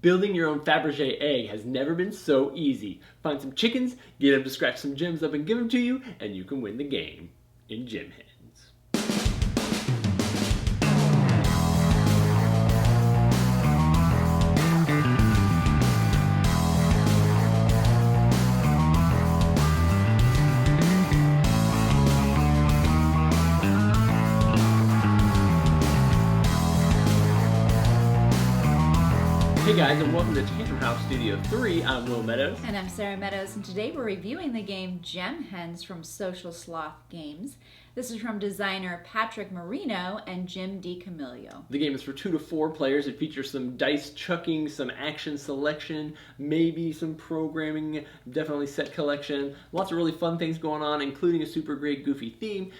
Building your own Faberge egg has never been so easy. Find some chickens, get them to scratch some gems up and give them to you, and you can win the game in Gem Hens. Hey guys, and welcome to Tantrum House Studio 3. I'm Will Meadows. And I'm Sara Meadows, and today we're reviewing the game Gem Hens from Social Sloth Games. This is from designer Patrick Marino and Jim DiCamillo. The game is for 2 to 4 players. It features some dice chucking, some action selection, maybe some programming, definitely set collection. Lots of really fun things going on, including a super great goofy theme.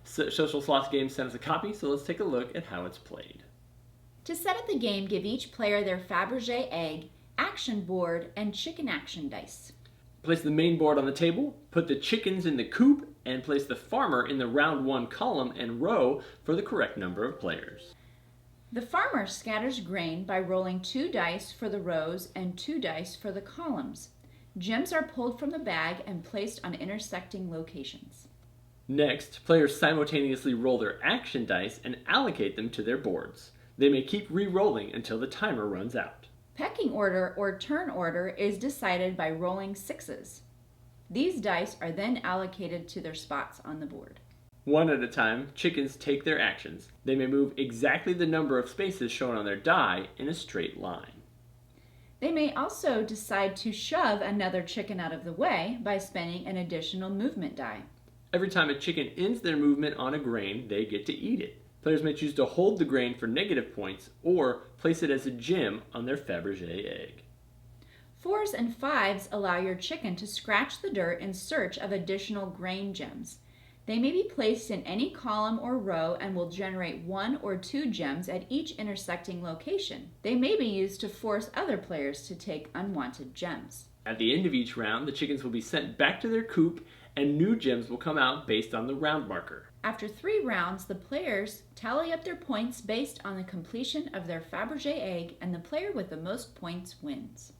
Social Sloth Games sent us a copy, so let's take a look at how it's played. To set up the game, give each player their Faberge egg, action board, and chicken action dice. Place the main board on the table, put the chickens in the coop, and place the farmer in the round 1 column and row for the correct number of players. The farmer scatters grain by rolling 2 dice for the rows and 2 dice for the columns. Gems are pulled from the bag and placed on intersecting locations. Next, players simultaneously roll their action dice and allocate them to their boards. They may keep re-rolling until the timer runs out. Pecking order or turn order is decided by rolling 6s. These dice are then allocated to their spots on the board. One at a time, chickens take their actions. They may move exactly the number of spaces shown on their die in a straight line. They may also decide to shove another chicken out of the way by spending an additional movement die. Every time a chicken ends their movement on a grain, they get to eat it. Players may choose to hold the grain for negative points or place it as a gem on their Faberge egg. 4s and 5s allow your chicken to scratch the dirt in search of additional grain gems. They may be placed in any column or row and will generate 1 or 2 gems at each intersecting location. They may be used to force other players to take unwanted gems. At the end of each round, the chickens will be sent back to their coop and new gems will come out based on the round marker. After 3 rounds, the players tally up their points based on the completion of their Faberge egg, and the player with the most points wins.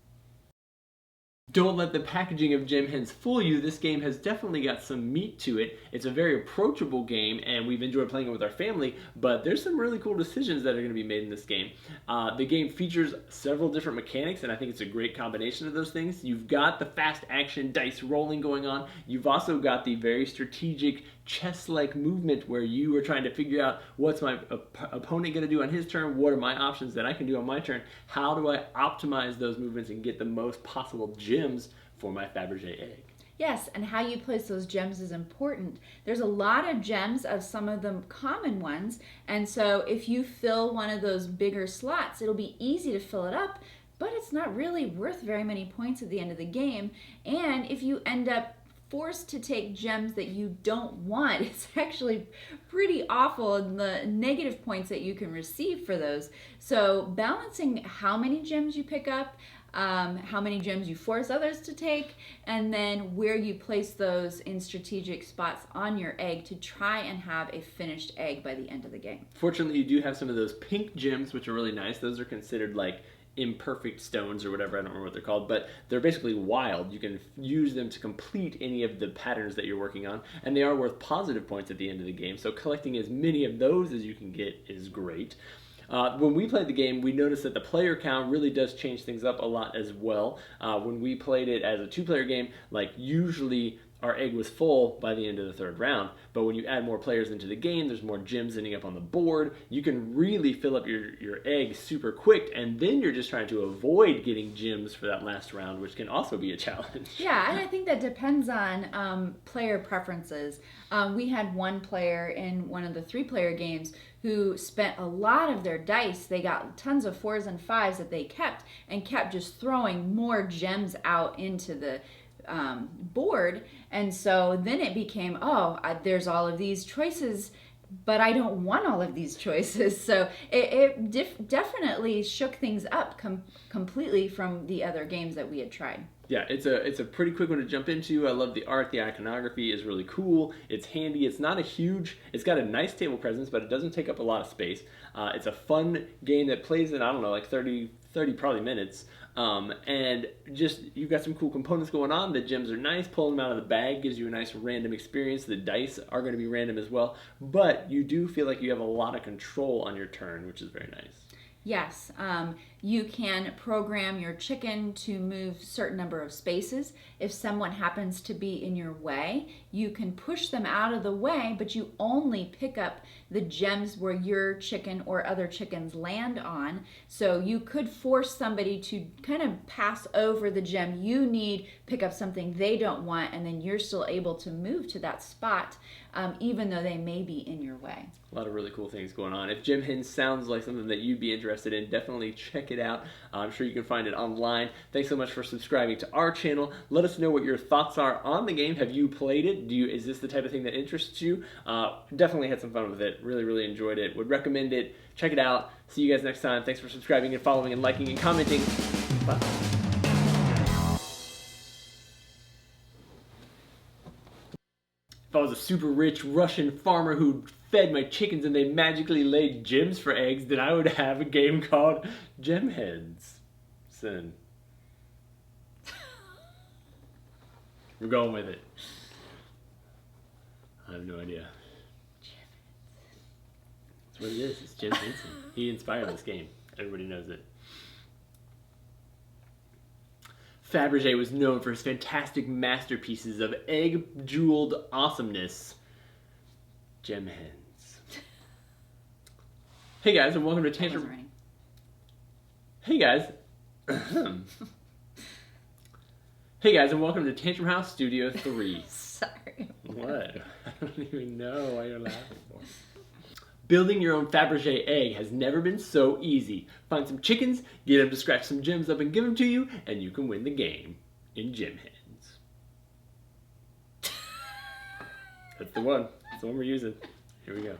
Don't let the packaging of Gem Hens fool you. This game has definitely got some meat to it. It's a very approachable game, and we've enjoyed playing it with our family, but there's some really cool decisions that are going to be made in this game. The game features several different mechanics, and I think it's a great combination of those things. You've got the fast action dice rolling going on. You've also got the very strategic chess-like movement where you are trying to figure out what's my opponent going to do on his turn, what are my options that I can do on my turn, how do I optimize those movements and get the most possible gems for my Faberge egg. Yes, and how you place those gems is important. There's a lot of gems of some of the common ones, and so if you fill one of those bigger slots, it'll be easy to fill it up, but it's not really worth very many points at the end of the game. And if you end up forced to take gems that you don't want, it's actually pretty awful in the negative points that you can receive for those. So balancing how many gems you pick up, how many gems you force others to take, and then where you place those in strategic spots on your egg to try and have a finished egg by the end of the game. Fortunately, you do have some of those pink gems, which are really nice. Those are considered like imperfect stones or whatever, I don't remember what they're called, but they're basically wild. You can use them to complete any of the patterns that you're working on, and they are worth positive points at the end of the game, so collecting as many of those as you can get is great. When we played the game, we noticed that the player count really does change things up a lot as well. When we played it as a 2-player game, like usually our egg was full by the end of the 3rd round, but when you add more players into the game, there's more gems ending up on the board. You can really fill up your egg super quick, and then you're just trying to avoid getting gems for that last round, which can also be a challenge. Yeah, and I think that depends on player preferences. We had one player in one of the 3-player games who spent a lot of their dice. They got tons of 4s and 5s that they kept, and kept just throwing more gems out into the board, and so then it became, there's all of these choices, but I don't want all of these choices. So it definitely shook things up completely from the other games that we had tried. Yeah, it's a pretty quick one to jump into. I love the art. The iconography is really cool. It's handy. It's not a huge, it's got a nice table presence, but it doesn't take up a lot of space. It's a fun game that plays in, I don't know, like 30, 30 probably minutes. And just you've got some cool components going on. The gems are nice. Pulling them out of the bag gives you a nice random experience. The dice are going to be random as well, but you do feel like you have a lot of control on your turn, which is very nice. Yes, you can program your chicken to move certain number of spaces. If someone happens to be in your way, you can push them out of the way, but you only pick up the gems where your chicken or other chickens land on. So you could force somebody to kind of pass over the gem you need, pick up something they don't want, and then you're still able to move to that spot, even though they may be in your way. A lot of really cool things going on. If Gem Hens sounds like something that you'd be interested in, definitely check it out. I'm sure you can find it online. Thanks so much for subscribing to our channel. Let us know what your thoughts are on the game. Have you played it? Is this the type of thing that interests you? Definitely had some fun with it. Really, really enjoyed it. Would recommend it. Check it out. See you guys next time. Thanks for subscribing and following and liking and commenting. Bye. If I was a super rich Russian farmer who fed my chickens and they magically laid gems for eggs, then I would have a game called Gem Hens. Sin. We're going with it. I have no idea. That's what it is. It's Gem Henson. He inspired this game. Everybody knows it. Faberge was known for his fantastic masterpieces of egg-jeweled awesomeness. Gem Hens. Hey guys, and welcome to Tantrum. Hey guys. Hey guys, and welcome to Tantrum House Studio 3. Sorry. What? I don't even know why you're laughing for. Building your own Faberge egg has never been so easy. Find some chickens, get them to scratch some gems up and give them to you, and you can win the game in Gem Hens. That's the one. That's the one we're using. Here we go.